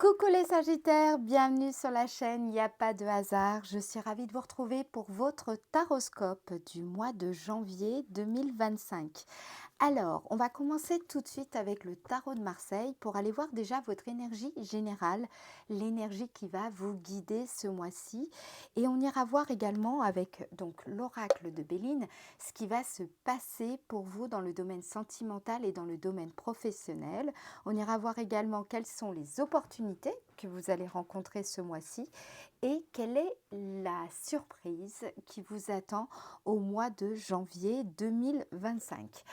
Coucou les Sagittaires, bienvenue sur la chaîne, il n'y a pas de hasard. Je suis ravie de vous retrouver pour votre taroscope du mois de janvier 2025. Alors, on va commencer tout de suite avec le tarot de Marseille pour aller voir déjà votre énergie générale, l'énergie qui va vous guider ce mois-ci. Et on ira voir également avec donc l'oracle de Béline ce qui va se passer pour vous dans le domaine sentimental et dans le domaine professionnel. On ira voir également quelles sont les opportunités que vous allez rencontrer ce mois-ci et quelle est la surprise qui vous attend au mois de janvier 2025.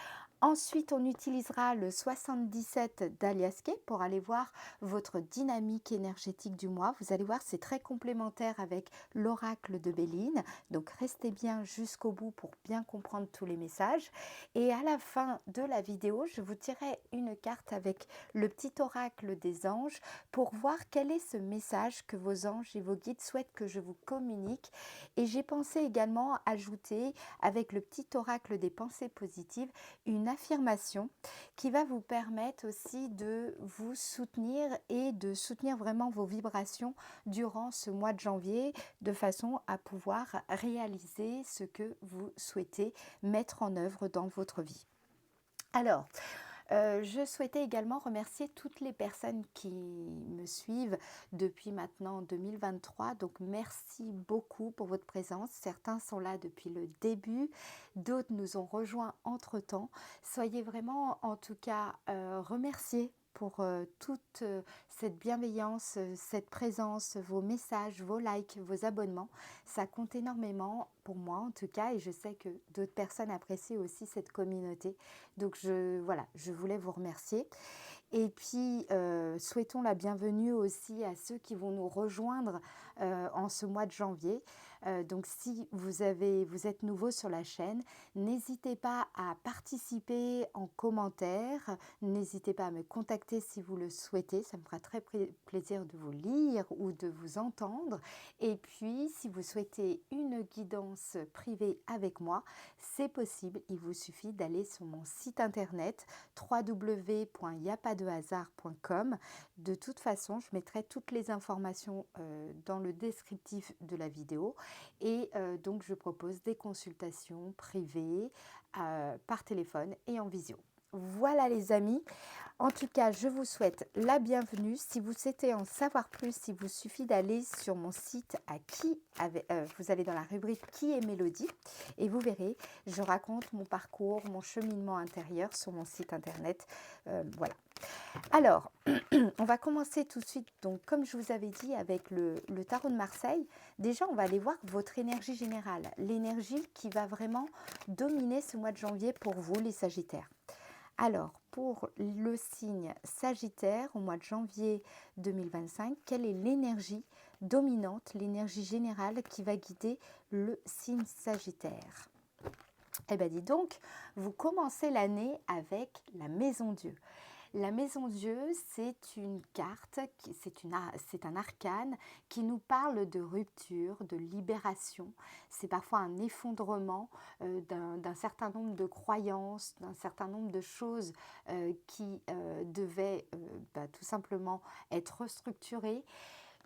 Ensuite, on utilisera le 77 d'Aliasqué pour aller voir votre dynamique énergétique du mois. Vous allez voir, c'est très complémentaire avec l'oracle de Béline. Donc, restez bien jusqu'au bout pour bien comprendre tous les messages. Et à la fin de la vidéo, je vous tirerai une carte avec le petit oracle des anges pour voir quel est ce message que vos anges et vos guides souhaitent que je vous communique. Et j'ai pensé également ajouter avec le petit oracle des pensées positives une affirmation qui va vous permettre aussi de vous soutenir et de soutenir vraiment vos vibrations durant ce mois de janvier de façon à pouvoir réaliser ce que vous souhaitez mettre en œuvre dans votre vie. Alors, je souhaitais également remercier toutes les personnes qui me suivent depuis maintenant 2023. Donc, merci beaucoup pour votre présence. Certains sont là depuis le début, d'autres nous ont rejoints entre-temps. Soyez vraiment, en tout cas, remerciés pour toute cette bienveillance, cette présence, vos messages, vos likes, vos abonnements. Ça compte énormément pour moi en tout cas et je sais que d'autres personnes apprécient aussi cette communauté. Donc voilà, je voulais vous remercier. Et puis, souhaitons la bienvenue aussi à ceux qui vont nous rejoindre en ce mois de janvier. Donc, si vous êtes nouveau sur la chaîne, n'hésitez pas à participer en commentaire. N'hésitez pas à me contacter si vous le souhaitez. Ça me fera très plaisir de vous lire ou de vous entendre. Et puis, si vous souhaitez une guidance privée avec moi, c'est possible. Il vous suffit d'aller sur mon site internet www.yapadehasard.com. De toute façon, je mettrai toutes les informations dans le descriptif de la vidéo et donc je propose des consultations privées par téléphone et en visio. Voilà les amis, en tout cas je vous souhaite la bienvenue. Si vous souhaitez en savoir plus, il vous suffit d'aller sur mon site vous allez dans la rubrique Qui est Mélodie et vous verrez, je raconte mon parcours, mon cheminement intérieur sur mon site internet. Voilà. Alors, on va commencer tout de suite, donc comme je vous avais dit, avec le tarot de Marseille. Déjà, on va aller voir votre énergie générale, l'énergie qui va vraiment dominer ce mois de janvier pour vous, les Sagittaires. Alors, pour le signe Sagittaire, au mois de janvier 2025, quelle est l'énergie dominante, l'énergie générale qui va guider le signe Sagittaire? Eh bien, dis donc, vous commencez l'année avec la Maison Dieu. La Maison Dieu, c'est une carte, c'est un arcane qui nous parle de rupture, de libération. C'est parfois un effondrement d'un certain nombre de croyances, d'un certain nombre de choses qui devaient tout simplement être restructurées.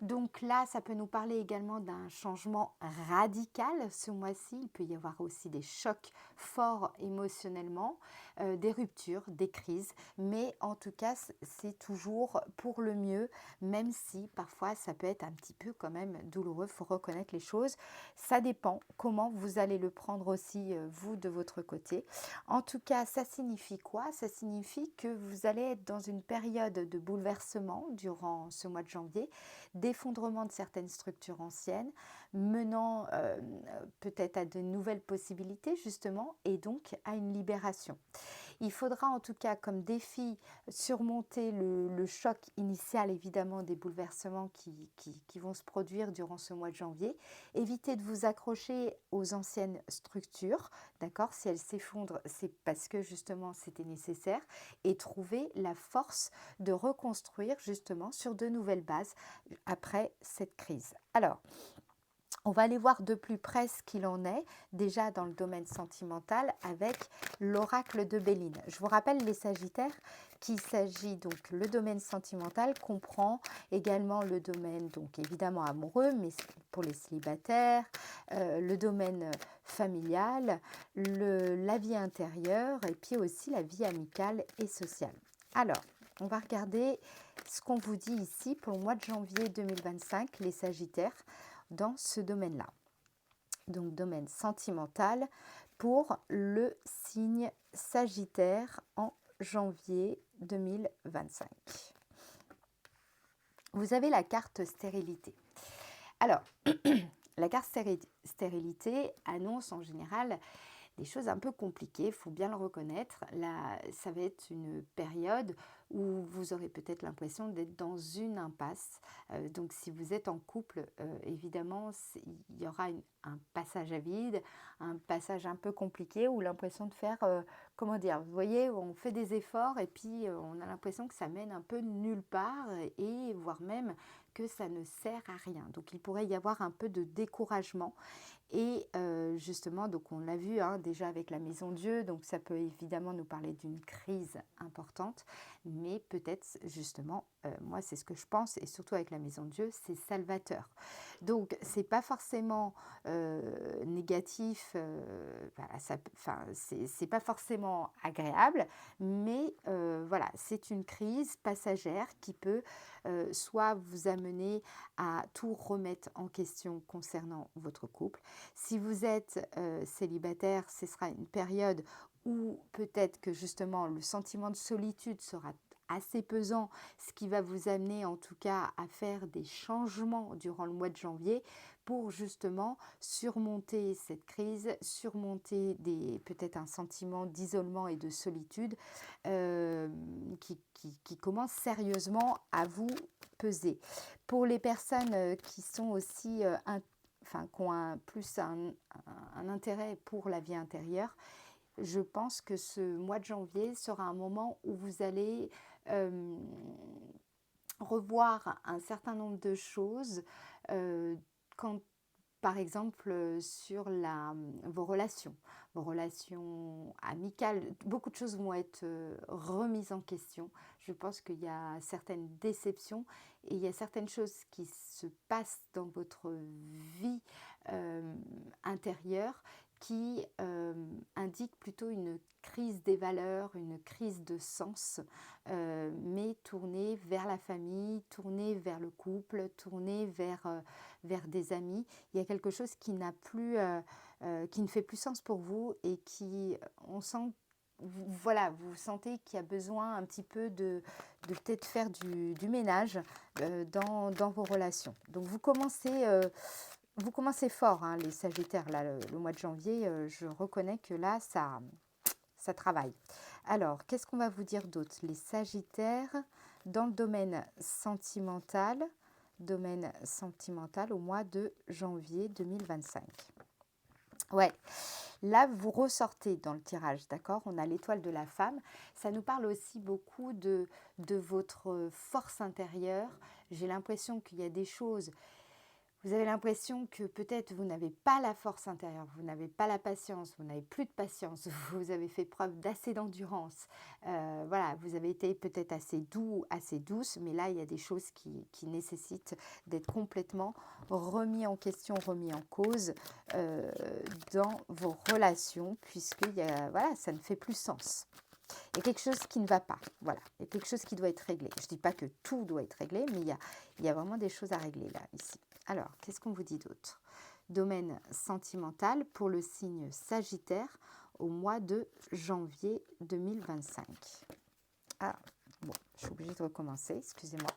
Donc là, ça peut nous parler également d'un changement radical ce mois-ci. Il peut y avoir aussi des chocs forts émotionnellement, des ruptures, des crises. Mais en tout cas, c'est toujours pour le mieux, même si parfois ça peut être un petit peu quand même douloureux. Il faut reconnaître les choses. Ça dépend comment vous allez le prendre aussi, vous, de votre côté. En tout cas, ça signifie quoi? Ça signifie que vous allez être dans une période de bouleversement durant ce mois de janvier, d'effondrement de certaines structures anciennes, menant peut-être à de nouvelles possibilités justement et donc à une libération. Il faudra en tout cas comme défi surmonter le choc initial évidemment des bouleversements qui vont se produire durant ce mois de janvier. Évitez de vous accrocher aux anciennes structures, d'accord? Si elles s'effondrent, c'est parce que justement c'était nécessaire et trouver la force de reconstruire justement sur de nouvelles bases après cette crise. Alors, On va aller voir de plus près ce qu'il en est, déjà dans le domaine sentimental, avec l'oracle de Béline. Je vous rappelle les Sagittaires qu'il s'agit donc le domaine sentimental comprend également le domaine donc évidemment amoureux, mais pour les célibataires, le domaine familial, la vie intérieure et puis aussi la vie amicale et sociale. Alors, on va regarder ce qu'on vous dit ici pour le mois de janvier 2025, les Sagittaires, dans ce domaine-là. Donc, domaine sentimental pour le signe Sagittaire en janvier 2025. Vous avez la carte stérilité. Alors, la carte stérilité annonce en général des choses un peu compliquées, il faut bien le reconnaître. Là, ça va être une période où vous aurez peut-être l'impression d'être dans une impasse. Donc si vous êtes en couple, évidemment, il y aura un passage à vide, un passage un peu compliqué ou l'impression de faire, comment dire, vous voyez, on fait des efforts et puis on a l'impression que ça mène un peu nulle part et voire même que ça ne sert à rien. Donc il pourrait y avoir un peu de découragement. Et justement, donc on l'a vu déjà avec la Maison Dieu, donc ça peut évidemment nous parler d'une crise importante, mais peut-être justement, moi c'est ce que je pense, et surtout avec la Maison Dieu, c'est salvateur. Donc c'est pas forcément négatif, voilà, c'est pas forcément agréable, mais voilà, c'est une crise passagère qui peut soit vous amener à tout remettre en question concernant votre couple. Si vous êtes célibataire, ce sera une période où peut-être que justement le sentiment de solitude sera assez pesant, ce qui va vous amener en tout cas à faire des changements durant le mois de janvier pour justement surmonter cette crise, surmonter peut-être un sentiment d'isolement et de solitude qui commence sérieusement à vous peser. Pour les personnes qui sont aussi qui ont plus un intérêt pour la vie intérieure, je pense que ce mois de janvier sera un moment où vous allez revoir un certain nombre de choses quand par exemple sur vos relations amicales, beaucoup de choses vont être remises en question. Je pense qu'il y a certaines déceptions et il y a certaines choses qui se passent dans votre vie intérieure qui indiquent plutôt une crise des valeurs, une crise de sens, mais tournée vers la famille, tournée vers le couple, tournée vers des amis. Il y a quelque chose qui n'a plus, qui ne fait plus sens pour vous et qui, on sent, voilà, vous sentez qu'il y a besoin un petit peu de peut-être faire du ménage dans vos relations. Donc vous commencez fort, les Sagittaires, là, le mois de janvier, je reconnais que là, ça travaille. Alors, qu'est-ce qu'on va vous dire d'autre? Les Sagittaires, dans le domaine sentimental au mois de janvier 2025. Ouais, là, vous ressortez dans le tirage, d'accord? On a l'étoile de la femme. Ça nous parle aussi beaucoup de votre force intérieure. J'ai l'impression qu'il y a des choses. Vous avez l'impression que peut-être vous n'avez pas la force intérieure, vous n'avez pas la patience, vous n'avez plus de patience, vous avez fait preuve d'assez d'endurance. Voilà, vous avez été peut-être assez doux, assez douce, mais là, il y a des choses qui nécessitent d'être complètement remis en question, remis en cause dans vos relations, puisque voilà, ça ne fait plus sens. Il y a quelque chose qui ne va pas, voilà, il y a quelque chose qui doit être réglé. Je ne dis pas que tout doit être réglé, mais il y a vraiment des choses à régler là, ici. Alors, qu'est-ce qu'on vous dit d'autre? Domaine sentimental pour le signe Sagittaire au mois de janvier 2025. Ah, bon, je suis obligée de recommencer, excusez-moi.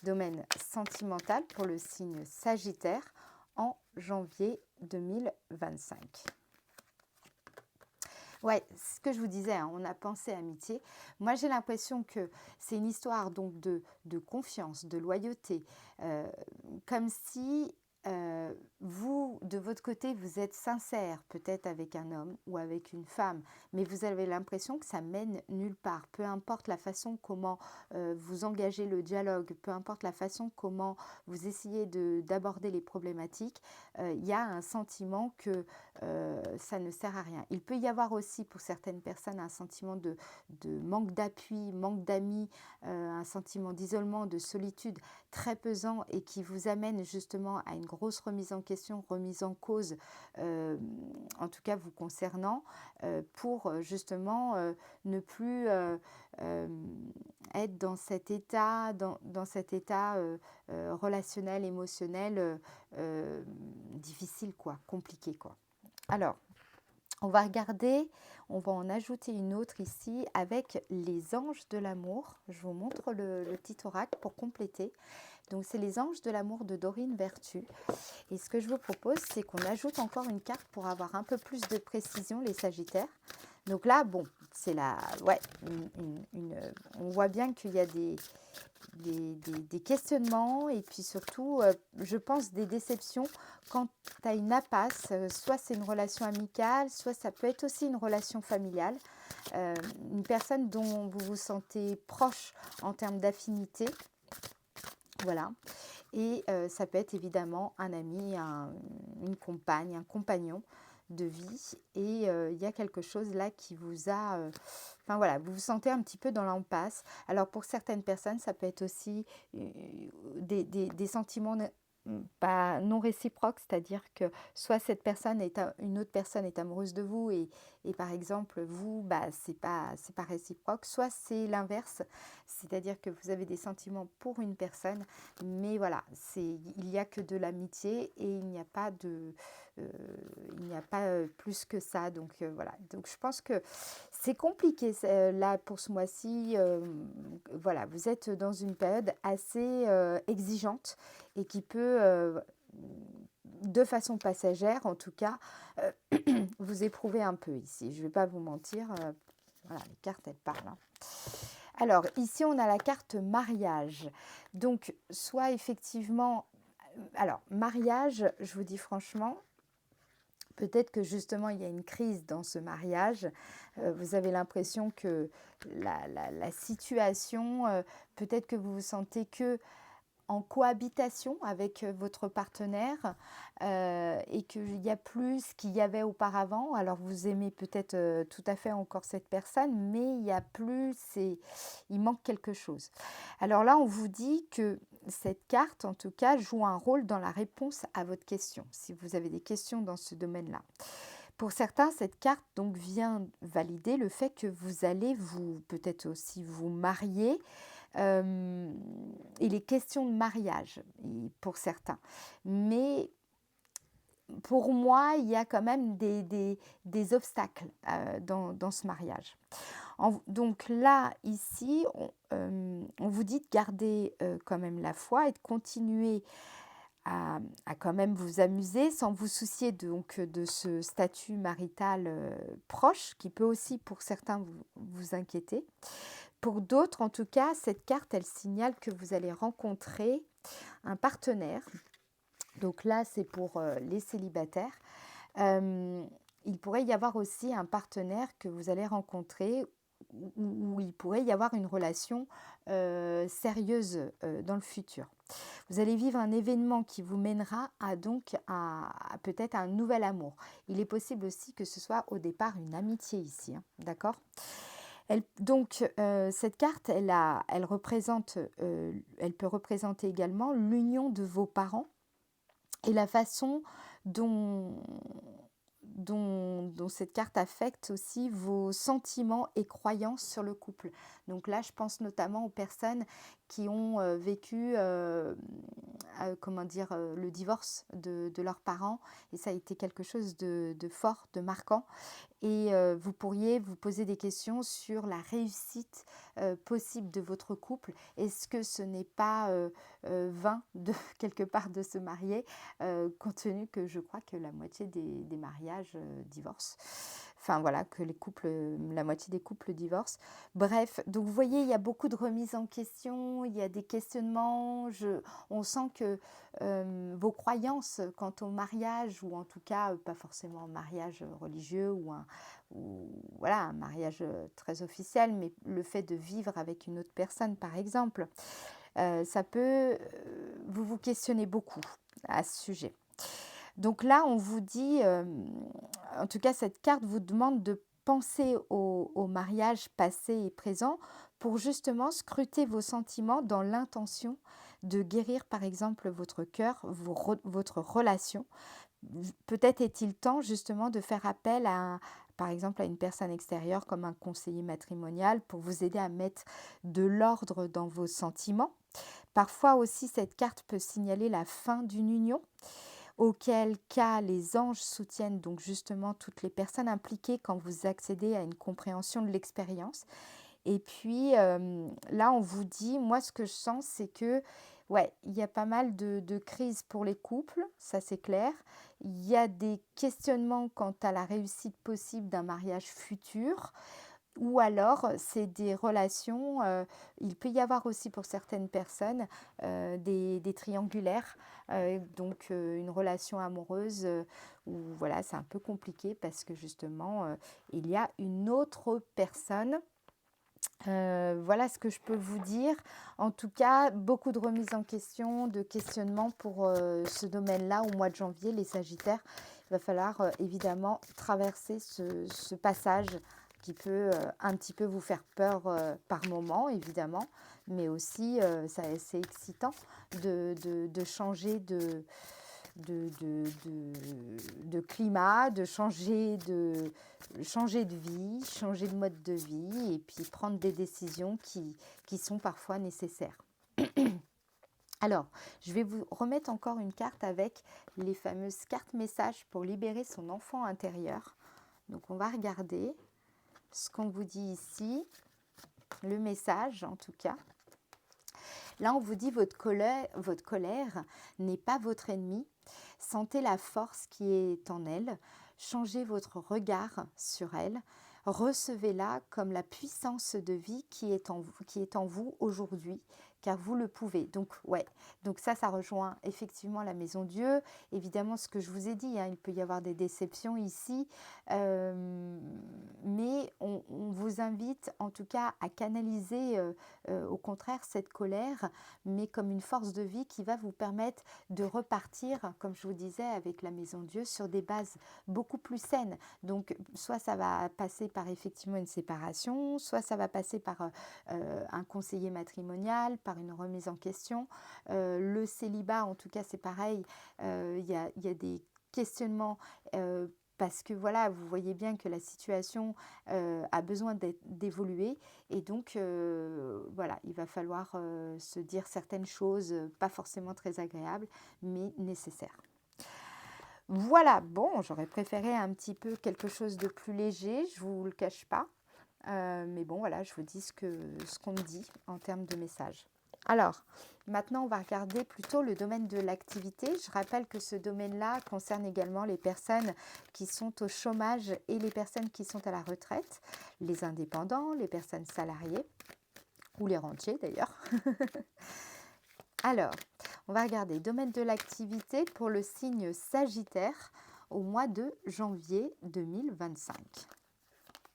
Domaine sentimental pour le signe Sagittaire en janvier 2025. Ouais, ce que je vous disais, on a pensé amitié. Moi, j'ai l'impression que c'est une histoire donc de confiance, de loyauté, comme si vous, de votre côté, vous êtes sincère, peut-être avec un homme ou avec une femme, mais vous avez l'impression que ça mène nulle part. Peu importe la façon comment vous engagez le dialogue, peu importe la façon comment vous essayez d'aborder les problématiques, il y a un sentiment que ça ne sert à rien. Il peut y avoir aussi pour certaines personnes un sentiment de manque d'appui, manque d'amis, un sentiment d'isolement, de solitude très pesant et qui vous amène justement à une grosse remise en question, remise en cause, euh, en tout cas vous concernant, pour justement ne plus euh, être dans cet état relationnel, émotionnel difficile, quoi, compliqué, quoi. Alors, on va regarder, on va en ajouter une autre ici avec les anges de l'amour. Je vous montre le petit oracle pour compléter. Donc, c'est les anges de l'amour de Dorine Vertu. Et ce que je vous propose, c'est qu'on ajoute encore une carte pour avoir un peu plus de précision, les Sagittaires. Donc là, bon, c'est la, ouais, on voit bien qu'il y a des questionnements et puis surtout, je pense, des déceptions quand tu as une impasse. Soit c'est une relation amicale, soit ça peut être aussi une relation familiale. Une personne dont vous vous sentez proche en termes d'affinité. Voilà. Et ça peut être évidemment un ami, une compagne, un compagnon de vie. Et il y a quelque chose là qui vous a... Enfin voilà, vous vous sentez un petit peu dans l'impasse. Alors pour certaines personnes, ça peut être aussi des sentiments pas non réciproques, c'est-à-dire que soit cette personne une autre personne est amoureuse de vous et par exemple vous, bah, c'est pas réciproque, soit c'est l'inverse, c'est-à-dire que vous avez des sentiments pour une personne, mais voilà, il n'y a que de l'amitié et il n'y a pas plus que ça. Donc voilà, donc je pense que c'est compliqué là pour ce mois-ci. Voilà, vous êtes dans une période assez exigeante et qui peut, de façon passagère en tout cas, euh, vous éprouver un peu ici. Je ne vais pas vous mentir. Voilà, les cartes, elles parlent. Hein. Alors, ici, on a la carte mariage. Donc, soit effectivement... Alors, mariage, je vous dis franchement, peut-être que justement, il y a une crise dans ce mariage. Vous avez l'impression que la situation, peut-être que vous vous sentez que en cohabitation avec votre partenaire et qu'il y a plus qu'il y avait auparavant. Alors vous aimez peut-être tout à fait encore cette personne, mais il y a plus et il manque quelque chose. Alors là, on vous dit que cette carte, en tout cas, joue un rôle dans la réponse à votre question, si vous avez des questions dans ce domaine-là. Pour certains, cette carte donc vient valider le fait que vous allez peut-être aussi vous marier. Il est question de mariage pour certains. Mais pour moi, il y a quand même des obstacles dans ce mariage. Donc là, ici, on vous dit de garder quand même la foi et de continuer à quand même vous amuser sans vous soucier donc de ce statut marital proche qui peut aussi pour certains vous inquiéter. Pour d'autres, en tout cas, cette carte, elle signale que vous allez rencontrer un partenaire. Donc là, c'est pour les célibataires. Il pourrait y avoir aussi un partenaire que vous allez rencontrer où il pourrait y avoir une relation sérieuse dans le futur. Vous allez vivre un événement qui vous mènera à peut-être un nouvel amour. Il est possible aussi que ce soit au départ une amitié ici, hein, d'accord ? Cette carte, elle peut représenter également l'union de vos parents et la façon dont, dont cette carte affecte aussi vos sentiments et croyances sur le couple. Donc là, je pense notamment aux personnes qui ont vécu le divorce de leurs parents et ça a été quelque chose de fort, de marquant. Et vous pourriez vous poser des questions sur la réussite possible de votre couple. Est-ce que ce n'est pas vain de quelque part de se marier, compte tenu que je crois que la moitié des mariages divorcent. enfin voilà, que les couples, la moitié des couples divorcent. Bref, donc vous voyez, il y a beaucoup de remises en question, il y a des questionnements. On sent que vos croyances quant au mariage, ou en tout cas pas forcément un mariage religieux ou voilà, un mariage très officiel, mais le fait de vivre avec une autre personne, par exemple, ça peut vous questionner beaucoup à ce sujet. Donc là, on vous dit, en tout cas, cette carte vous demande de penser au mariage passé et présent pour justement scruter vos sentiments dans l'intention de guérir, par exemple, votre cœur, votre relation. Peut-être est-il temps justement de faire appel par exemple, à une personne extérieure comme un conseiller matrimonial pour vous aider à mettre de l'ordre dans vos sentiments. Parfois aussi, cette carte peut signaler la fin d'une union, auquel cas les anges soutiennent donc justement toutes les personnes impliquées quand vous accédez à une compréhension de l'expérience. Et puis là, on vous dit, moi ce que je sens, c'est que ouais, il y a pas mal de crises pour les couples, ça c'est clair. Il y a des questionnements quant à la réussite possible d'un mariage futur. Ou alors, c'est des relations, il peut y avoir aussi pour certaines personnes des triangulaires, donc une relation amoureuse où voilà, c'est un peu compliqué parce que justement, il y a une autre personne. Voilà ce que je peux vous dire. En tout cas, beaucoup de remises en question, de questionnements pour ce domaine-là au mois de janvier, les Sagittaires. Il va falloir évidemment traverser ce passage qui peut un petit peu vous faire peur par moment, évidemment, mais aussi c'est excitant de changer de climat, de changer de vie, changer de mode de vie et puis prendre des décisions qui sont parfois nécessaires. Alors, je vais vous remettre encore une carte avec les fameuses cartes messages pour libérer son enfant intérieur. Donc, on va regarder ce qu'on vous dit ici, le message en tout cas. Là, on vous dit votre colère n'est pas votre ennemi. Sentez la force qui est en elle. Changez votre regard sur elle. Recevez-la comme la puissance de vie qui est en vous aujourd'hui, car vous le pouvez. Donc, ouais, donc ça rejoint effectivement la Maison Dieu. Évidemment, ce que je vous ai dit, il peut y avoir des déceptions ici, mais on vous invite en tout cas à canaliser au contraire cette colère, mais comme une force de vie qui va vous permettre de repartir, comme je vous disais, avec la Maison Dieu, sur des bases beaucoup plus saines. Donc, soit ça va passer par effectivement une séparation, soit ça va passer par un conseiller matrimonial, par une remise en question. Le célibat, en tout cas, c'est pareil. Il y a des questionnements parce que voilà, vous voyez bien que la situation a besoin d'évoluer et donc voilà, il va falloir se dire certaines choses, pas forcément très agréables, mais nécessaires. Voilà, bon, j'aurais préféré un petit peu quelque chose de plus léger, je vous le cache pas. Mais bon, voilà, je vous dis ce qu'on me dit en termes de messages. Alors, maintenant, on va regarder plutôt le domaine de l'activité. Je rappelle que ce domaine-là concerne également les personnes qui sont au chômage et les personnes qui sont à la retraite, les indépendants, les personnes salariées, ou les rentiers d'ailleurs. Alors, on va regarder domaine de l'activité pour le signe Sagittaire au mois de janvier 2025.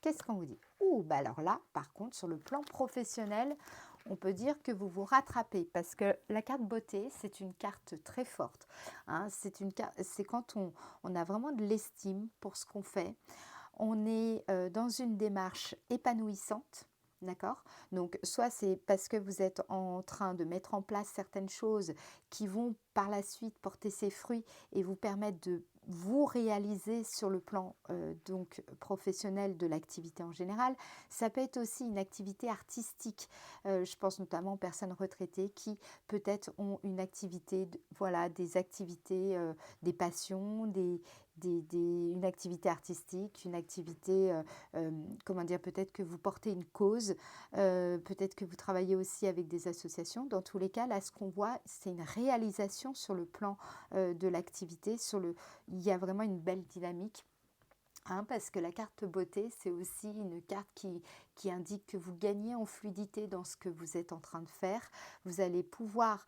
Qu'est-ce qu'on vous dit? Bah alors là, par contre, sur le plan professionnel, on peut dire que vous vous rattrapez parce que la carte beauté, c'est une carte très forte. C'est quand on a vraiment de l'estime pour ce qu'on fait. On est dans une démarche épanouissante. D'accord? Donc, soit c'est parce que vous êtes en train de mettre en place certaines choses qui vont par la suite porter ses fruits et vous permettre de vous réaliser sur le plan donc professionnel de l'activité en général. Ça peut être aussi une activité artistique. Je pense notamment aux personnes retraitées qui peut-être ont une activité, voilà, des activités, des passions, une activité artistique, une activité, comment dire, peut-être que vous portez une cause, peut-être que vous travaillez aussi avec des associations. Dans tous les cas, là, ce qu'on voit, c'est une réalisation sur le plan de l'activité. Il y a vraiment une belle dynamique. hein, parce que la carte beauté, c'est aussi une carte qui indique que vous gagnez en fluidité dans ce que vous êtes en train de faire. Vous allez pouvoir,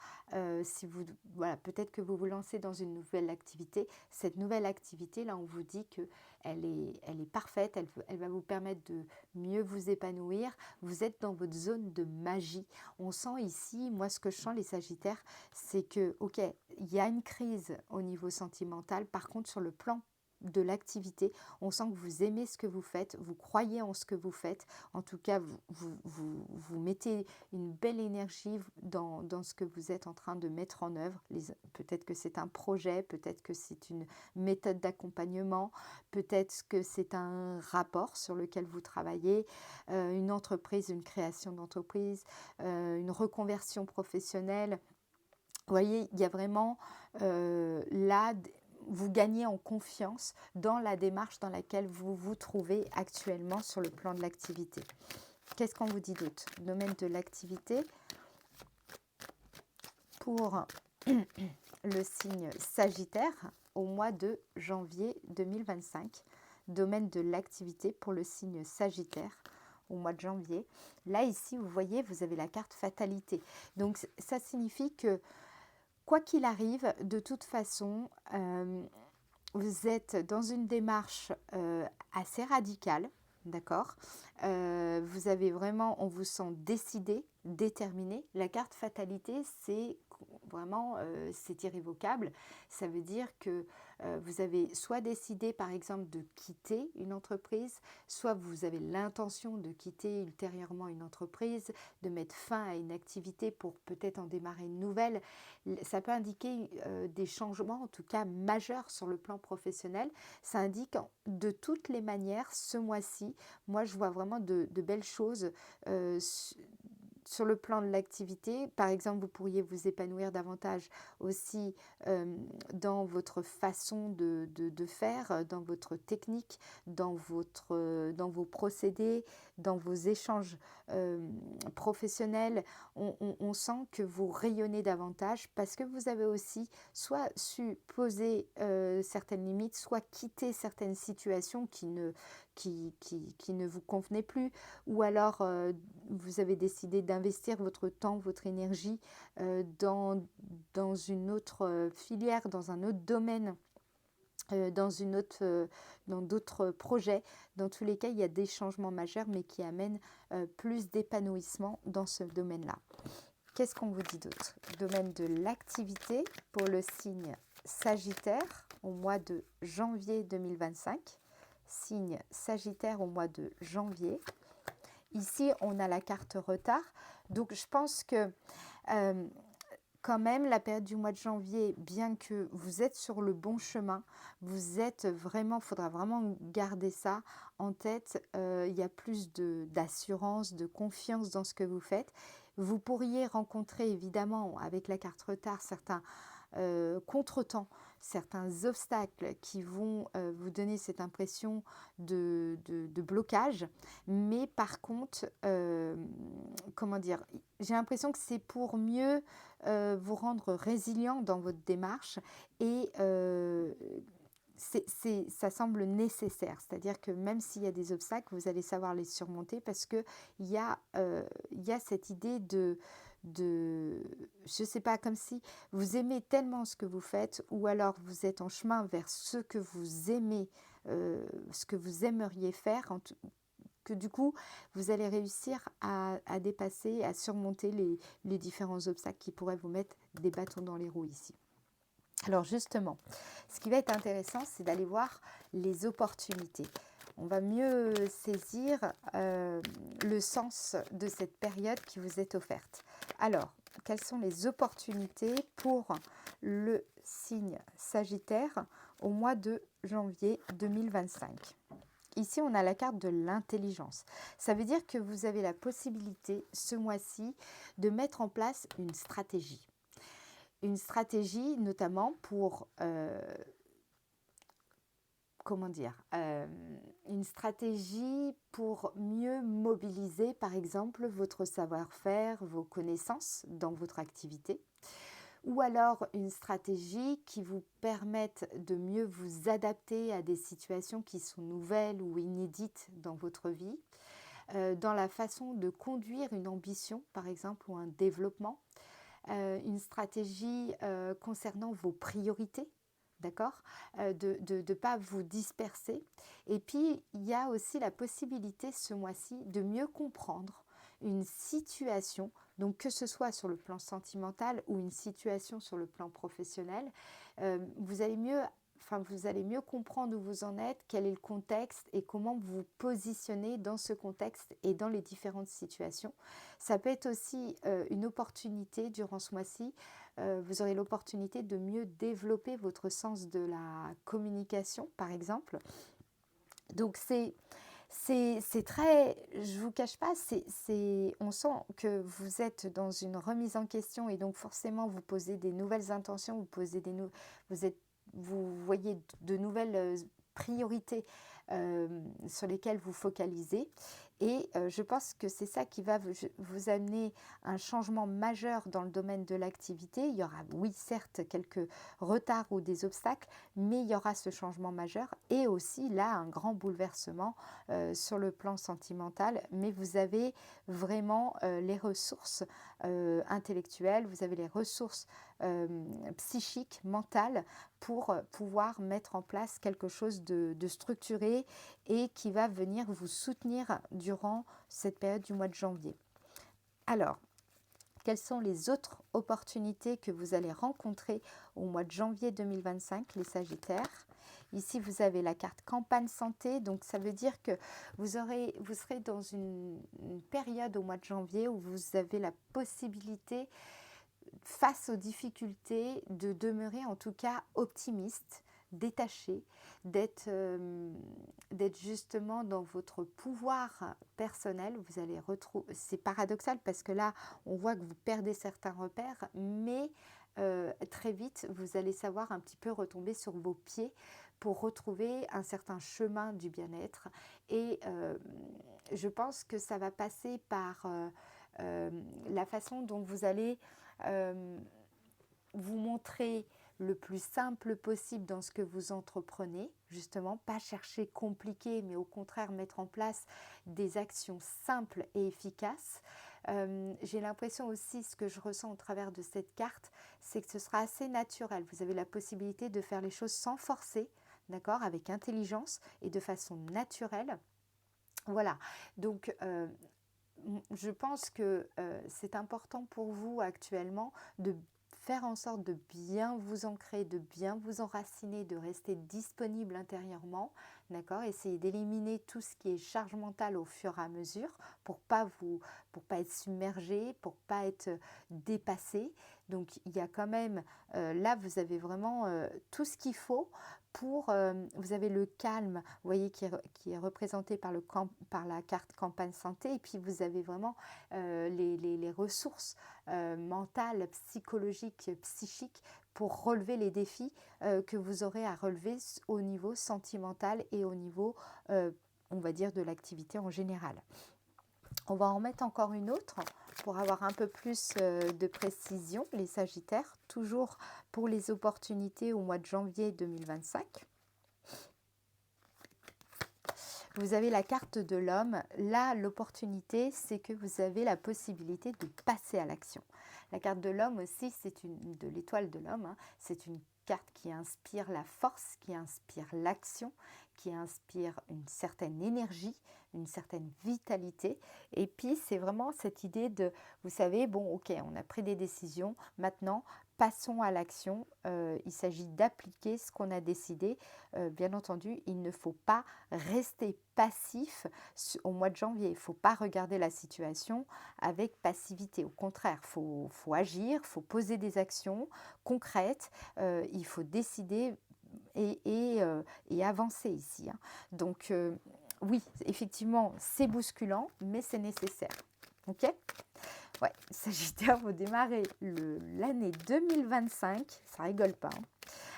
si vous, voilà, peut-être que vous vous lancez dans une nouvelle activité. Cette nouvelle activité, là, on vous dit que elle est parfaite, elle va vous permettre de mieux vous épanouir. Vous êtes dans votre zone de magie. On sent ici, moi, ce que je sens, les Sagittaires, c'est que, ok, il y a une crise au niveau sentimental. Par contre, sur le plan de l'activité, on sent que vous aimez ce que vous faites, vous croyez en ce que vous faites. En tout cas, vous mettez une belle énergie dans ce que vous êtes en train de mettre en œuvre. Peut-être que c'est un projet, peut-être que c'est une méthode d'accompagnement, peut-être que c'est un rapport sur lequel vous travaillez, une entreprise, une création d'entreprise, une reconversion professionnelle. Vous voyez, il y a vraiment là, vous gagnez en confiance dans la démarche dans laquelle vous vous trouvez actuellement sur le plan de l'activité. Qu'est-ce qu'on vous dit d'autre? Domaine de l'activité pour le signe Sagittaire au mois de janvier 2025. Domaine de l'activité pour le signe Sagittaire au mois de janvier. Là, ici, vous voyez, vous avez la carte fatalité. Donc, ça signifie que quoi qu'il arrive, de toute façon, vous êtes dans une démarche assez radicale, d'accord. Vous avez vraiment, on vous sent décidé, déterminé. La carte fatalité, c'est vraiment, c'est irrévocable. Ça veut dire que vous avez soit décidé, par exemple, de quitter une entreprise, soit vous avez l'intention de quitter ultérieurement une entreprise, de mettre fin à une activité pour peut-être en démarrer une nouvelle. Ça peut indiquer des changements, en tout cas majeurs sur le plan professionnel. Ça indique de toutes les manières, ce mois-ci, moi je vois vraiment de belles choses sur le plan de l'activité. Par exemple, vous pourriez vous épanouir davantage aussi dans votre façon de faire, dans votre technique, dans vos procédés, dans vos échanges professionnels. On sent que vous rayonnez davantage parce que vous avez aussi soit su poser certaines limites, soit quitter certaines situations qui ne vous convenaient plus, ou alors vous avez décidé d'investir votre temps, votre énergie dans une autre filière, dans un autre domaine, dans d'autres projets. Dans tous les cas, il y a des changements majeurs, mais qui amènent plus d'épanouissement dans ce domaine-là. Qu'est-ce qu'on vous dit d'autre? Domaine de l'activité pour le signe Sagittaire au mois de janvier 2025. Signe Sagittaire au mois de janvier. Ici, on a la carte retard. Donc, je pense que quand même, la période du mois de janvier, bien que vous êtes sur le bon chemin, vous êtes vraiment, il faudra vraiment garder ça en tête. Il y a plus d'assurance, de confiance dans ce que vous faites. Vous pourriez rencontrer évidemment avec la carte retard certains contretemps, certains obstacles qui vont vous donner cette impression de blocage. Mais par contre, comment dire, j'ai l'impression que c'est pour mieux vous rendre résilient dans votre démarche et ça semble nécessaire, c'est-à-dire que même s'il y a des obstacles, vous allez savoir les surmonter parce qu'il y a cette idée je ne sais pas, comme si vous aimez tellement ce que vous faites ou alors vous êtes en chemin vers ce que vous aimez, ce que vous aimeriez faire, que du coup, vous allez réussir à dépasser, à surmonter les différents obstacles qui pourraient vous mettre des bâtons dans les roues ici. Alors justement, ce qui va être intéressant, c'est d'aller voir les opportunités. On va mieux saisir le sens de cette période qui vous est offerte. Alors, quelles sont les opportunités pour le signe Sagittaire au mois de janvier 2025 ? Ici, on a la carte de l'intelligence. Ça veut dire que vous avez la possibilité, ce mois-ci, de mettre en place une stratégie. Une stratégie notamment pour, une stratégie pour mieux mobiliser, par exemple, votre savoir-faire, vos connaissances dans votre activité. ou alors une stratégie qui vous permette de mieux vous adapter à des situations qui sont nouvelles ou inédites dans votre vie, dans la façon de conduire une ambition, par exemple, ou un développement, une stratégie concernant vos priorités, d'accord, de ne pas vous disperser. Et puis, il y a aussi la possibilité ce mois-ci de mieux comprendre une situation, donc que ce soit sur le plan sentimental ou une situation sur le plan professionnel, vous allez mieux vous allez mieux comprendre où vous en êtes, quel est le contexte et comment vous vous positionnez dans ce contexte et dans les différentes situations. Ça peut être aussi une opportunité durant ce mois-ci. Vous aurez l'opportunité de mieux développer votre sens de la communication, par exemple. Donc c'est très, je vous cache pas, on sent que vous êtes dans une remise en question et donc forcément vous posez des nouvelles intentions, vous êtes, vous voyez de nouvelles priorités sur lesquelles vous focalisez. Et je pense que c'est ça qui va vous amener un changement majeur dans le domaine de l'activité. Il y aura, oui, certes, quelques retards ou des obstacles, mais il y aura ce changement majeur et aussi là un grand bouleversement sur le plan sentimental. Mais vous avez vraiment les ressources intellectuelles, vous avez les ressources psychiques, mentales pour pouvoir mettre en place quelque chose de structuré et qui va venir vous soutenir durant cette période du mois de janvier. Alors, quelles sont les autres opportunités que vous allez rencontrer au mois de janvier 2025, les Sagittaires? Ici, vous avez la carte campagne santé, donc ça veut dire que vous serez dans une période au mois de janvier où vous avez la possibilité, face aux difficultés, de demeurer en tout cas optimiste, détaché, d'être justement dans votre pouvoir personnel. Vous allez retrouver, c'est paradoxal parce que là, on voit que vous perdez certains repères, mais très vite, vous allez savoir un petit peu retomber sur vos pieds pour retrouver un certain chemin du bien-être. Et je pense que ça va passer par la façon dont vous allez vous montrer le plus simple possible dans ce que vous entreprenez, justement, pas chercher compliqué, mais au contraire mettre en place des actions simples et efficaces. J'ai l'impression aussi, ce que je ressens au travers de cette carte, c'est que ce sera assez naturel. Vous avez la possibilité de faire les choses sans forcer, d'accord, avec intelligence et de façon naturelle. Voilà, donc je pense que c'est important pour vous actuellement de faire en sorte de bien vous ancrer, de bien vous enraciner, de rester disponible intérieurement, d'accord. Essayez d'éliminer tout ce qui est charge mentale au fur et à mesure pour pas être submergé, pour pas être dépassé. Donc il y a quand même, là vous avez vraiment tout ce qu'il faut pour, vous avez le calme, vous voyez, qui est représenté par la carte campagne santé, et puis vous avez vraiment les ressources mentales, psychologiques, psychiques pour relever les défis que vous aurez à relever au niveau sentimental et au niveau, on va dire, de l'activité en général. On va en mettre encore une autre pour avoir un peu plus de précision, les Sagittaires, toujours pour les opportunités au mois de janvier 2025. Vous avez la carte de l'homme. Là, l'opportunité, c'est que vous avez la possibilité de passer à l'action. La carte de l'homme aussi, de l'étoile de l'homme, hein, c'est une carte qui inspire la force, qui inspire l'action, qui inspire une certaine énergie, une certaine vitalité. Et puis, c'est vraiment cette idée de, vous savez, bon, ok, on a pris des décisions, maintenant, passons à l'action. Il s'agit d'appliquer ce qu'on a décidé. Bien entendu, il ne faut pas rester passif au mois de janvier. Il ne faut pas regarder la situation avec passivité. Au contraire, il faut agir, il faut poser des actions concrètes, il faut décider et avancer ici. Hein. Donc oui, effectivement, c'est bousculant, mais c'est nécessaire. Ok ? Ouais, Sagittaire, vous démarrez l'année 2025, ça rigole pas. Hein.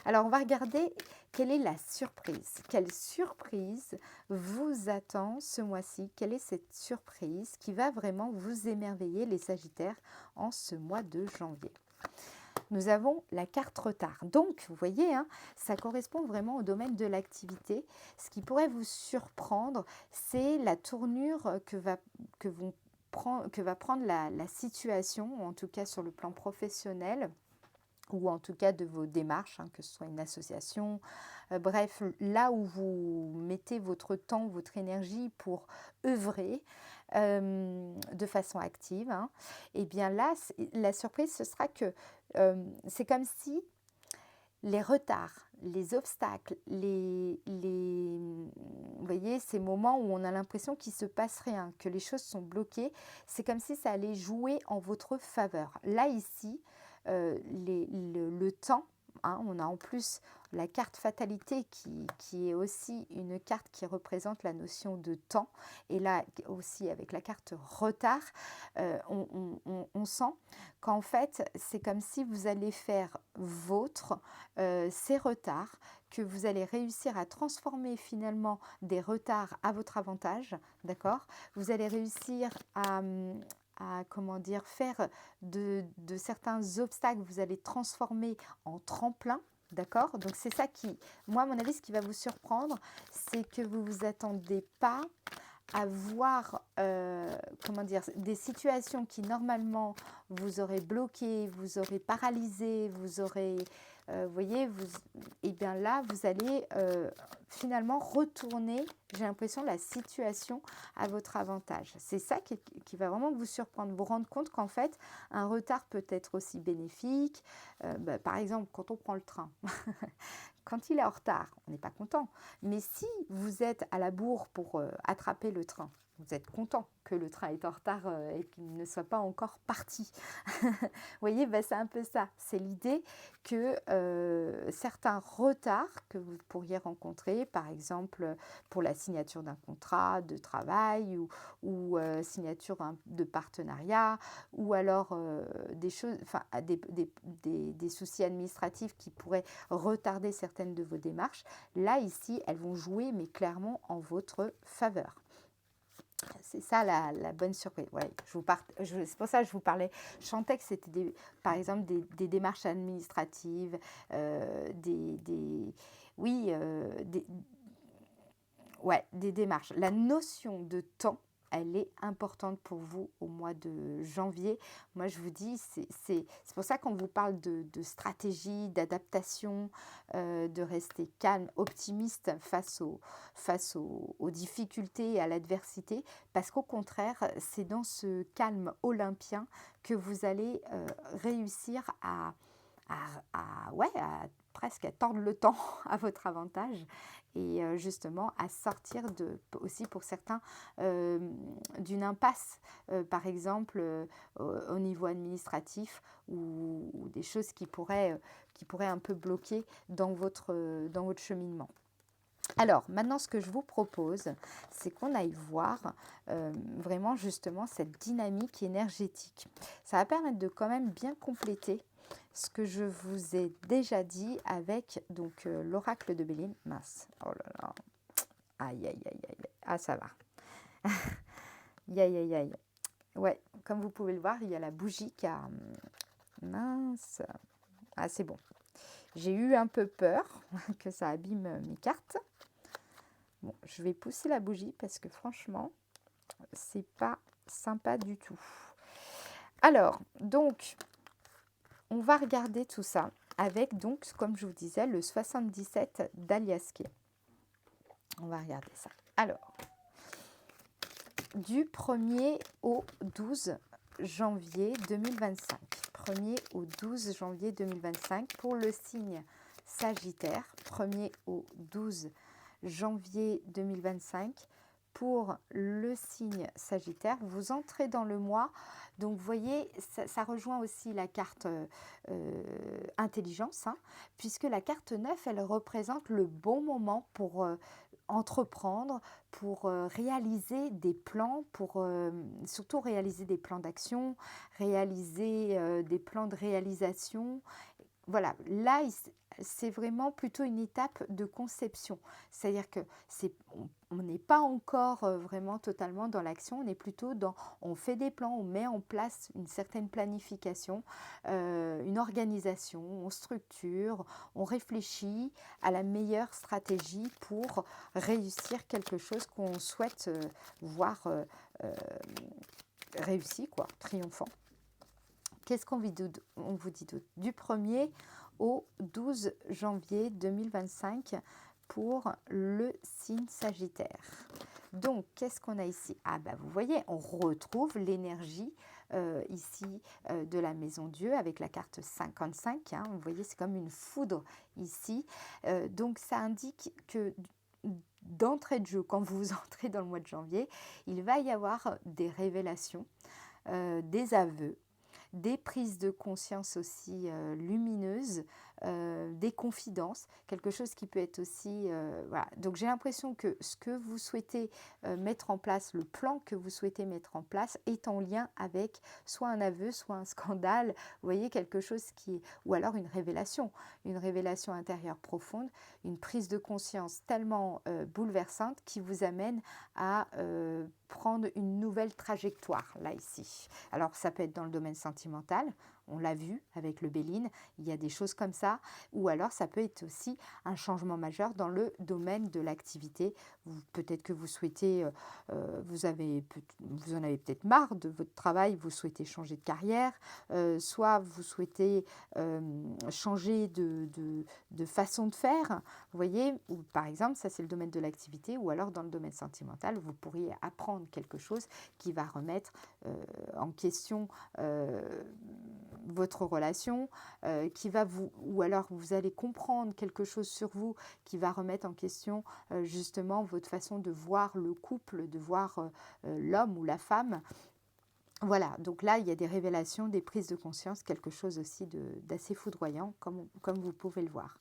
Alors, on va regarder quelle est la surprise. Quelle surprise vous attend ce mois-ci? Quelle est cette surprise qui va vraiment vous émerveiller, les Sagittaires, en ce mois de janvier? nous avons la carte retard. Donc, vous voyez, hein, ça correspond vraiment au domaine de l'activité. Ce qui pourrait vous surprendre, c'est la tournure que, que va prendre la situation, en tout cas sur le plan professionnel, ou en tout cas de vos démarches, hein, que ce soit une association, bref, là où vous mettez votre temps, votre énergie pour œuvrer de façon active, hein, et bien là, la surprise, ce sera que c'est comme si les retards, les obstacles, vous voyez, ces moments où on a l'impression qu'il ne se passe rien, que les choses sont bloquées, c'est comme si ça allait jouer en votre faveur. Là, ici, le temps, hein, on a en plus la carte fatalité qui est aussi une carte qui représente la notion de temps. Et là aussi avec la carte retard, on sent qu'en fait c'est comme si vous allez faire vôtre ces retards, que vous allez réussir à transformer finalement des retards à votre avantage, d'accord? Vous allez réussir à comment dire, faire de certains obstacles, vous allez transformer en tremplin. D'accord? Donc c'est ça qui, moi à mon avis, ce qui va vous surprendre, c'est que vous ne vous attendez pas à voir comment dire, des situations qui normalement vous auraient bloqué, vous auraient paralysé, vous auraient, vous voyez, et bien là, vous allez finalement retourner, j'ai l'impression, la situation à votre avantage. C'est ça qui va vraiment vous surprendre, vous rendre compte qu'en fait, un retard peut être aussi bénéfique. Par exemple, quand on prend le train, quand il est en retard, on n'est pas content. Mais si vous êtes à la bourre pour attraper le train, vous êtes content que le train est en retard et qu'il ne soit pas encore parti. Vous voyez, c'est un peu ça. C'est l'idée que certains retards que vous pourriez rencontrer, par exemple pour la signature d'un contrat de travail ou signature de partenariat, ou alors des choses, enfin des soucis administratifs qui pourraient retarder certaines de vos démarches, là ici elles vont jouer mais clairement en votre faveur. C'est ça la bonne surprise. Ouais, c'est pour ça que je vous parlais. Je sentais que c'était par exemple des démarches administratives, oui, des démarches. La notion de temps, elle est importante pour vous au mois de janvier. Moi, je vous dis, c'est pour ça qu'on vous parle de stratégie, d'adaptation, de rester calme, optimiste face aux difficultés et à l'adversité, parce qu'au contraire, c'est dans ce calme olympien que vous allez réussir à presque à tordre le temps à votre avantage et justement à sortir aussi pour certains d'une impasse, par exemple au niveau administratif ou des choses qui pourraient un peu bloquer dans votre cheminement. Alors, maintenant, ce que je vous propose, c'est qu'on aille voir vraiment justement cette dynamique énergétique. Ça va permettre de quand même bien compléter ce que je vous ai déjà dit avec donc l'oracle de Béline. Mince, oh là là, aïe, aïe, aïe, aïe, ah ça va. Aïe, aïe, aïe. Ouais, comme vous pouvez le voir, il y a la bougie qui a... Mince. Ah, c'est bon. J'ai eu un peu peur que ça abîme mes cartes. Bon, je vais pousser la bougie parce que franchement, c'est pas sympa du tout. Alors, donc, on va regarder tout ça avec, donc, comme je vous disais, le 77 d'Aliaské. On va regarder ça. Alors, du 1er au 12 janvier 2025. 1er au 12 janvier 2025 pour le signe Sagittaire. 1er au 12 janvier 2025 pour le signe Sagittaire. Vous entrez dans le mois, donc vous voyez, ça rejoint aussi la carte intelligence, hein, puisque la carte 9, elle représente le bon moment pour entreprendre, pour réaliser des plans, pour surtout réaliser des plans d'action, réaliser des plans de réalisation. Voilà, là, c'est vraiment plutôt une étape de conception. C'est-à-dire que on n'est pas encore vraiment totalement dans l'action, on est plutôt dans, on fait des plans, on met en place une certaine planification, une organisation, on structure, on réfléchit à la meilleure stratégie pour réussir quelque chose qu'on souhaite voir réussi, quoi, triomphant. Qu'est-ce qu'on vous dit d'autre? Du 1er au 12 janvier 2025 pour le signe Sagittaire. Donc, qu'est-ce qu'on a ici? Ah bah vous voyez, on retrouve l'énergie ici de la maison Dieu avec la carte 55. Hein, vous voyez, c'est comme une foudre ici. Donc, ça indique que d'entrée de jeu, quand vous entrez dans le mois de janvier, il va y avoir des révélations, des aveux, des prises de conscience aussi lumineuses, des confidences, quelque chose qui peut être aussi... voilà. Donc j'ai l'impression que ce que vous souhaitez mettre en place, le plan que vous souhaitez mettre en place est en lien avec soit un aveu, soit un scandale, vous voyez, quelque chose qui est... ou alors une révélation intérieure profonde, une prise de conscience tellement bouleversante qui vous amène à prendre une nouvelle trajectoire, là, ici. Alors, ça peut être dans le domaine sentimental, on l'a vu avec le Béline, il y a des choses comme ça, ou alors ça peut être aussi un changement majeur dans le domaine de l'activité. Peut-être que vous souhaitez, vous en avez peut-être marre de votre travail, vous souhaitez changer de carrière, soit vous souhaitez changer de façon de faire, vous voyez, ou par exemple, ça c'est le domaine de l'activité, ou alors dans le domaine sentimental, vous pourriez apprendre quelque chose qui va remettre en question votre relation, qui va vous, ou alors vous allez comprendre quelque chose sur vous qui va remettre en question justement votre façon de voir le couple, de voir l'homme ou la femme. Voilà, donc là, il y a des révélations, des prises de conscience, quelque chose aussi d'assez foudroyant, comme vous pouvez le voir.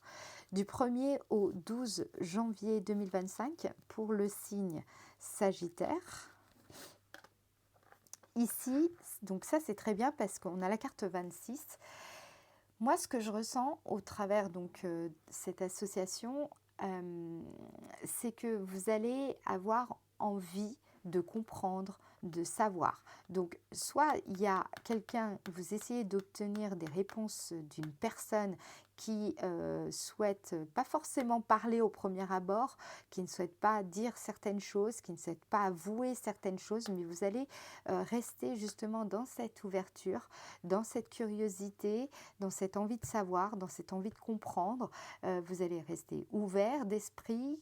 Du 1er au 12 janvier 2025, pour le signe Sagittaire. Ici, donc ça c'est très bien parce qu'on a la carte 26. Moi, ce que je ressens au travers donc cette association, c'est que vous allez avoir envie de comprendre, de savoir. Donc, soit il y a quelqu'un, vous essayez d'obtenir des réponses d'une personne qui souhaite pas forcément parler au premier abord, qui ne souhaite pas dire certaines choses, qui ne souhaite pas avouer certaines choses, mais vous allez rester justement dans cette ouverture, dans cette curiosité, dans cette envie de savoir, dans cette envie de comprendre. Vous allez rester ouvert d'esprit.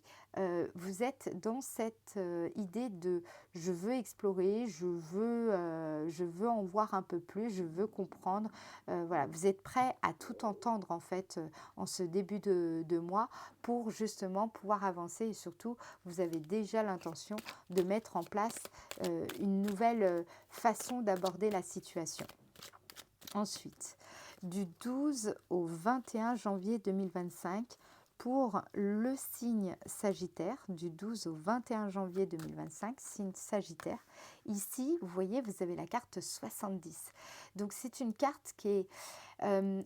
Vous êtes dans cette idée de je veux explorer, je veux en voir un peu plus, je veux comprendre. Voilà, vous êtes prêt à tout entendre en fait en ce début de mois pour justement pouvoir avancer et surtout vous avez déjà l'intention de mettre en place une nouvelle façon d'aborder la situation. Ensuite, du 12 au 21 janvier 2025, pour le signe Sagittaire, du 12 au 21 janvier 2025, signe Sagittaire. Ici, vous voyez, vous avez la carte 70. Donc, c'est une carte qui est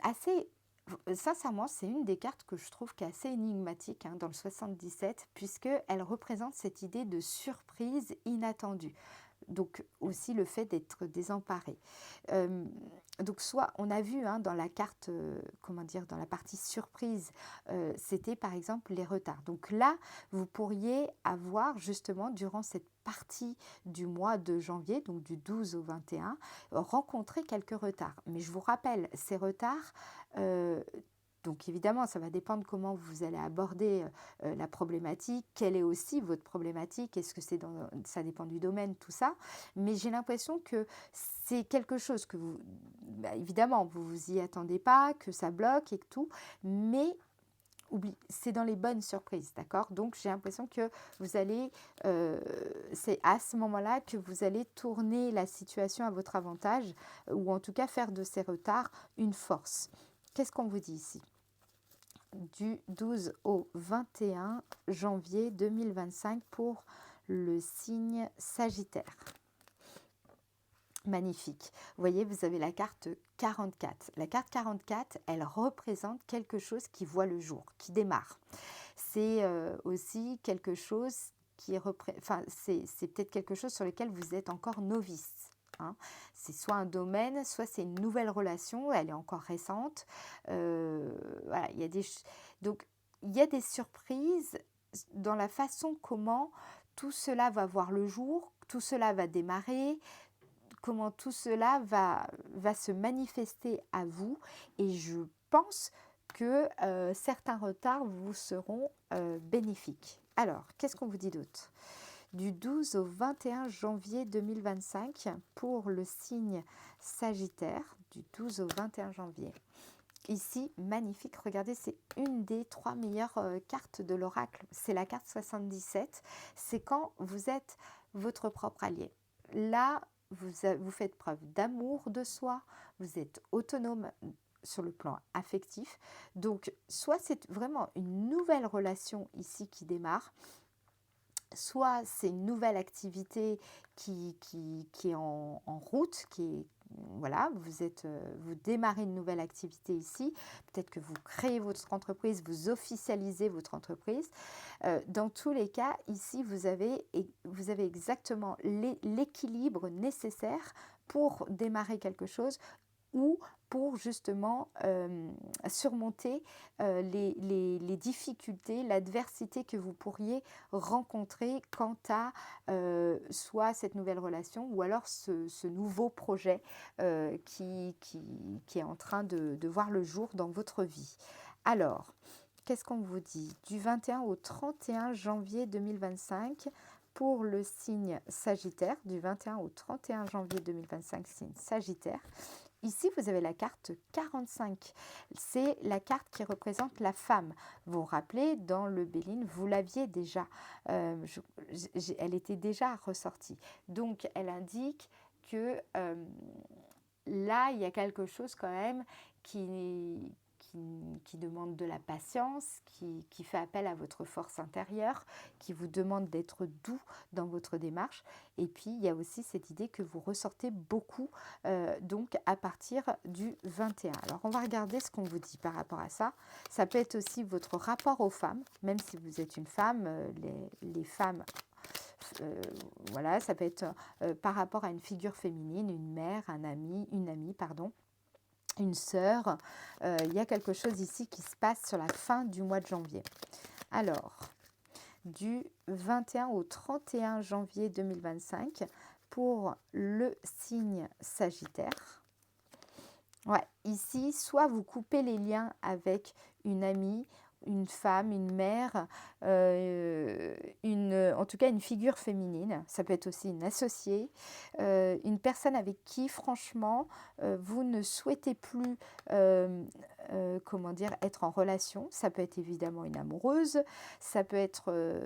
assez... Sincèrement, c'est une des cartes que je trouve qui est assez énigmatique dans le 77, puisqu'elle représente cette idée de surprise inattendue. Donc aussi le fait d'être désemparé. Donc soit on a vu dans la carte, comment dire, dans la partie surprise, c'était par exemple les retards. Donc là, vous pourriez avoir justement durant cette partie du mois de janvier, donc du 12 au 21, rencontrer quelques retards. Mais je vous rappelle, ces retards... donc évidemment, ça va dépendre comment vous allez aborder la problématique, quelle est aussi votre problématique, est-ce que ça dépend du domaine, tout ça. Mais j'ai l'impression que c'est quelque chose que vous, évidemment, vous vous y attendez pas, que ça bloque et que tout, mais c'est dans les bonnes surprises, d'accord? Donc j'ai l'impression que vous allez, c'est à ce moment-là que vous allez tourner la situation à votre avantage, ou en tout cas faire de ces retards une force. Qu'est-ce qu'on vous dit ici? Du 12 au 21 janvier 2025 pour le signe Sagittaire. Magnifique. Vous voyez, vous avez la carte 44. La carte 44, elle représente quelque chose qui voit le jour, qui démarre. C'est aussi quelque chose enfin, c'est peut-être quelque chose sur lequel vous êtes encore novice. Hein. C'est soit un domaine, soit c'est une nouvelle relation, elle est encore récente. Voilà, donc il y a des surprises dans la façon comment tout cela va voir le jour, tout cela va démarrer, comment tout cela va se manifester à vous. Et je pense que certains retards vous seront bénéfiques. Alors, qu'est-ce qu'on vous dit d'autre? Du 12 au 21 janvier 2025 pour le signe Sagittaire, du 12 au 21 janvier. Ici, magnifique, regardez, c'est une des 3 meilleures cartes de l'oracle. C'est la carte 77. C'est quand vous êtes votre propre allié. Là, vous faites preuve d'amour de soi, vous êtes autonome sur le plan affectif. Donc, soit c'est vraiment une nouvelle relation ici qui démarre, soit c'est une nouvelle activité qui est en route, voilà, vous démarrez une nouvelle activité ici. Peut-être que vous créez votre entreprise, vous officialisez votre entreprise. Dans tous les cas, ici, vous avez exactement l'équilibre nécessaire pour démarrer quelque chose ou pour justement surmonter les difficultés, l'adversité que vous pourriez rencontrer quant à soit cette nouvelle relation ou alors ce nouveau projet qui est en train de voir le jour dans votre vie. Alors, qu'est-ce qu'on vous dit? Du 21 au 31 janvier 2025 pour le signe Sagittaire, du 21 au 31 janvier 2025, signe Sagittaire. Ici, vous avez la carte 45. C'est la carte qui représente la femme. Vous vous rappelez, dans le Béline, vous l'aviez déjà. Elle était déjà ressortie. Donc, elle indique que là, il y a quelque chose quand même qui demande de la patience, qui fait appel à votre force intérieure, qui vous demande d'être doux dans votre démarche. Et puis, il y a aussi cette idée que vous ressortez beaucoup, donc à partir du 21. Alors, on va regarder ce qu'on vous dit par rapport à ça. Ça peut être aussi votre rapport aux femmes, même si vous êtes une femme, les femmes... voilà, ça peut être par rapport à une figure féminine, une mère, une amie, pardon, une sœur. Il y a quelque chose ici qui se passe sur la fin du mois de janvier. Alors, du 21 au 31 janvier 2025 pour le signe Sagittaire. Ouais, ici, soit vous coupez les liens avec une amie, une femme, une mère, en tout cas une figure féminine. Ça peut être aussi une associée, une personne avec qui, franchement, vous ne souhaitez plus, comment dire, être en relation. Ça peut être évidemment une amoureuse, ça peut être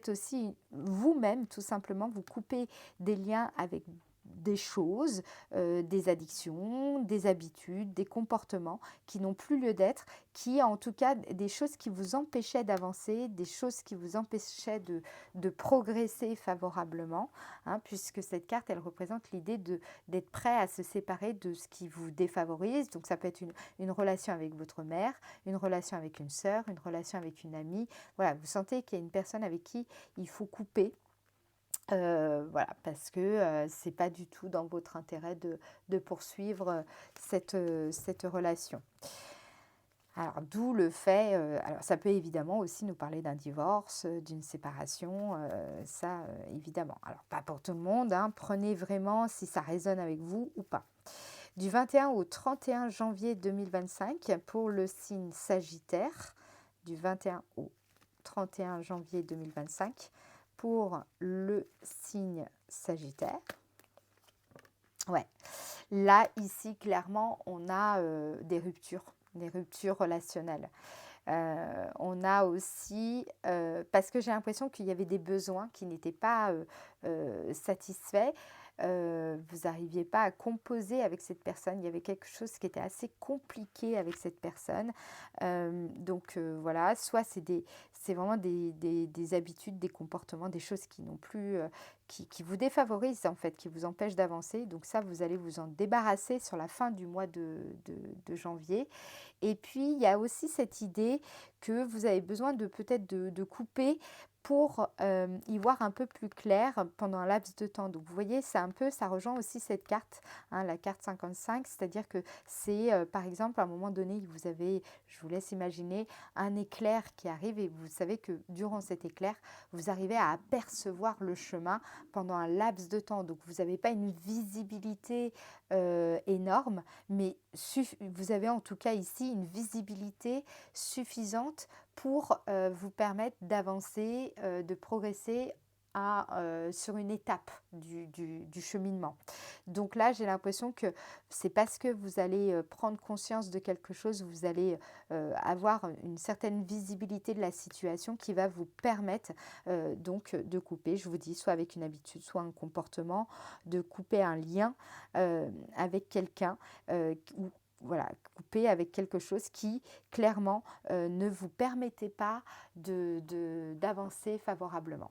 aussi vous-même, tout simplement, vous coupez des liens avec des choses, des addictions, des habitudes, des comportements qui n'ont plus lieu d'être, qui en tout cas des choses qui vous empêchaient d'avancer, des choses qui vous empêchaient de progresser favorablement, hein, puisque cette carte, elle représente l'idée d'être prêt à se séparer de ce qui vous défavorise. Donc ça peut être une relation avec votre mère, une relation avec une sœur, une relation avec une amie. Voilà, vous sentez qu'il y a une personne avec qui il faut couper. Voilà, parce que c'est pas du tout dans votre intérêt de poursuivre cette relation. Alors, d'où le fait, alors ça peut évidemment aussi nous parler d'un divorce, d'une séparation, ça évidemment. Alors, pas pour tout le monde, hein, prenez vraiment si ça résonne avec vous ou pas. Du 21 au 31 janvier 2025 pour le signe Sagittaire, du 21 au 31 janvier 2025 pour le signe Sagittaire. Ouais, là, ici, clairement, on a des ruptures relationnelles. On a aussi, parce que j'ai l'impression qu'il y avait des besoins qui n'étaient pas satisfaits, vous n'arriviez pas à composer avec cette personne, il y avait quelque chose qui était assez compliqué avec cette personne. Donc voilà, soit c'est vraiment des habitudes, des comportements, des choses qui n'ont plus, qui vous défavorisent en fait, qui vous empêchent d'avancer. Donc ça, vous allez vous en débarrasser sur la fin du mois de janvier. Et puis, il y a aussi cette idée que vous avez besoin de peut-être de couper pour y voir un peu plus clair pendant un laps de temps. Donc, vous voyez, c'est un peu, ça rejoint aussi cette carte, hein, la carte 55, c'est-à-dire que c'est, par exemple, à un moment donné, vous avez, je vous laisse imaginer, un éclair qui arrive et vous savez que durant cet éclair, vous arrivez à apercevoir le chemin pendant un laps de temps. Donc, vous n'avez pas une visibilité énorme, mais vous avez en tout cas ici une visibilité suffisante pour vous permettre d'avancer, de progresser sur une étape du cheminement. Donc là, j'ai l'impression que c'est parce que vous allez prendre conscience de quelque chose, vous allez avoir une certaine visibilité de la situation qui va vous permettre donc de couper, je vous dis, soit avec une habitude, soit un comportement, de couper un lien avec quelqu'un ou voilà, couper avec quelque chose qui clairement ne vous permettait pas d'avancer favorablement.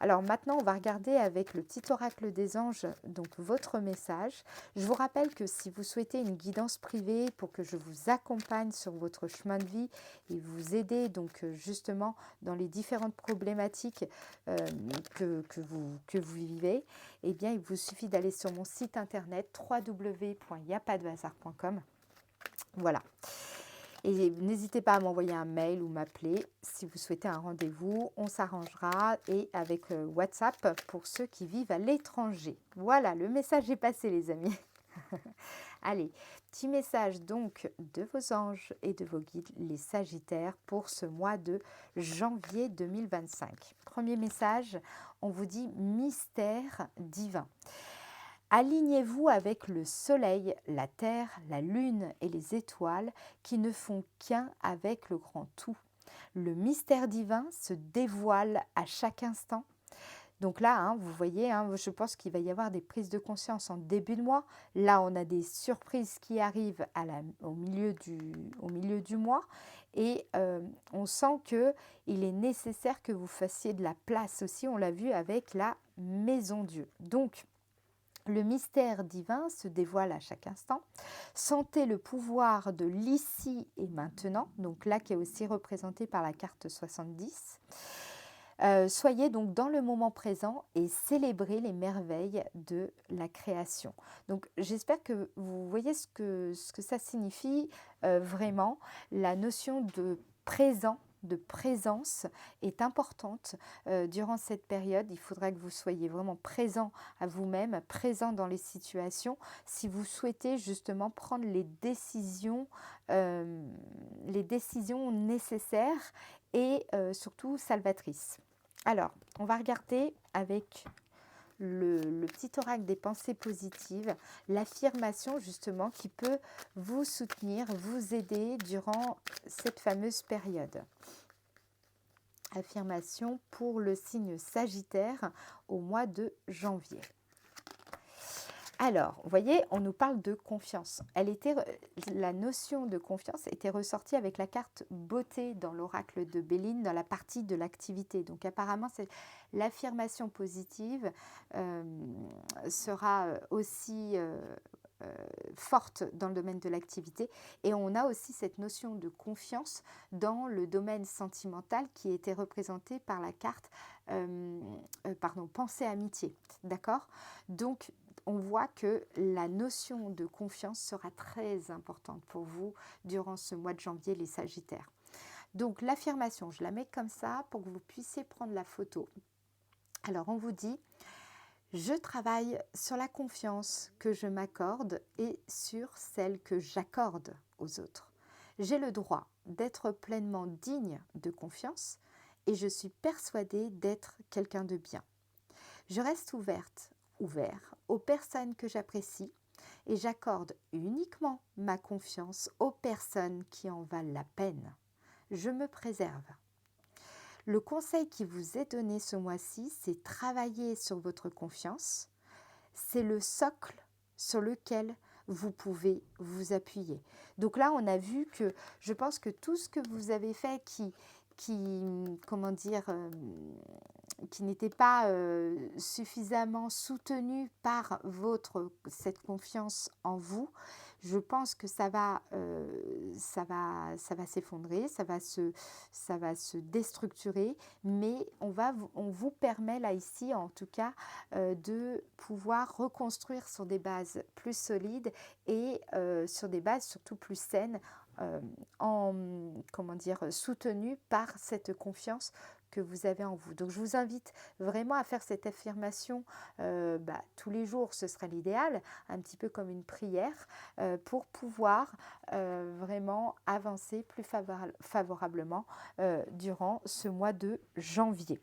Alors maintenant, on va regarder avec le petit oracle des anges, donc votre message. Je vous rappelle que si vous souhaitez une guidance privée pour que je vous accompagne sur votre chemin de vie et vous aider donc justement dans les différentes problématiques que vous vivez, eh bien il vous suffit d'aller sur mon site internet www.yapadehasard.com. Voilà. Et n'hésitez pas à m'envoyer un mail ou m'appeler si vous souhaitez un rendez-vous. On s'arrangera et avec WhatsApp pour ceux qui vivent à l'étranger. Voilà, le message est passé les amis. Allez, petit message donc de vos anges et de vos guides, les Sagittaires, pour ce mois de janvier 2025. Premier message, on vous dit mystère divin. Alignez-vous avec le soleil, la terre, la lune et les étoiles qui ne font qu'un avec le grand tout. Le mystère divin se dévoile à chaque instant. Donc là, hein, vous voyez, hein, je pense qu'il va y avoir des prises de conscience en début de mois. Là, on a des surprises qui arrivent au milieu du mois. Et on sent qu'il est nécessaire que vous fassiez de la place aussi. On l'a vu avec la Maison Dieu. Donc, le mystère divin se dévoile à chaque instant. Sentez le pouvoir de l'ici et maintenant, donc là qui est aussi représenté par la carte 70. Soyez donc dans le moment présent et célébrez les merveilles de la création. Donc j'espère que vous voyez ce que ça signifie vraiment. La notion de présent, de présence est importante durant cette période. Il faudra que vous soyez vraiment présent à vous-même, présent dans les situations, si vous souhaitez justement prendre les décisions nécessaires et surtout salvatrices. Alors, on va regarder avec le petit oracle des pensées positives, l'affirmation justement qui peut vous soutenir, vous aider durant cette fameuse période. Affirmation pour le signe Sagittaire au mois de janvier. Alors, vous voyez, on nous parle de confiance. La notion de confiance était ressortie avec la carte beauté dans l'oracle de Béline, dans la partie de l'activité. Donc apparemment, l'affirmation positive sera aussi forte dans le domaine de l'activité. Et on a aussi cette notion de confiance dans le domaine sentimental qui était représenté par la carte pensée amitié. D'accord ? Donc, on voit que la notion de confiance sera très importante pour vous durant ce mois de janvier, les Sagittaires. Donc l'affirmation, je la mets comme ça pour que vous puissiez prendre la photo. Alors on vous dit, je travaille sur la confiance que je m'accorde et sur celle que j'accorde aux autres. J'ai le droit d'être pleinement digne de confiance et je suis persuadée d'être quelqu'un de bien. Je reste ouvert aux personnes que j'apprécie et j'accorde uniquement ma confiance aux personnes qui en valent la peine. Je me préserve. Le conseil qui vous est donné ce mois-ci, c'est travailler sur votre confiance. C'est le socle sur lequel vous pouvez vous appuyer. Donc là, on a vu que je pense que tout ce que vous avez fait qui n'était pas suffisamment soutenu par cette confiance en vous, je pense que ça va s'effondrer, ça va se déstructurer, mais on vous permet là ici, en tout cas, de pouvoir reconstruire sur des bases plus solides et sur des bases surtout plus saines, euh, comment dire, soutenues par cette confiance que vous avez en vous. Donc je vous invite vraiment à faire cette affirmation tous les jours, ce serait l'idéal, un petit peu comme une prière, pour pouvoir vraiment avancer plus favorablement durant ce mois de janvier.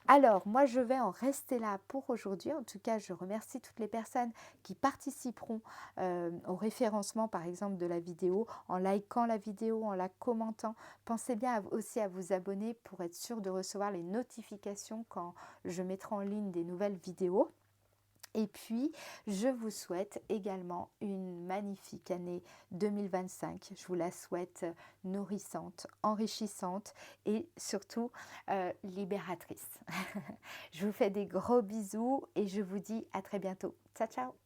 Alors, moi, je vais en rester là pour aujourd'hui. En tout cas, je remercie toutes les personnes qui participeront au référencement, par exemple, de la vidéo, en likant la vidéo, en la commentant. Pensez bien aussi à vous abonner pour être sûr de recevoir les notifications quand je mettrai en ligne des nouvelles vidéos. Et puis, je vous souhaite également une magnifique année 2025. Je vous la souhaite nourrissante, enrichissante et surtout libératrice. Je vous fais des gros bisous et je vous dis à très bientôt. Ciao, ciao!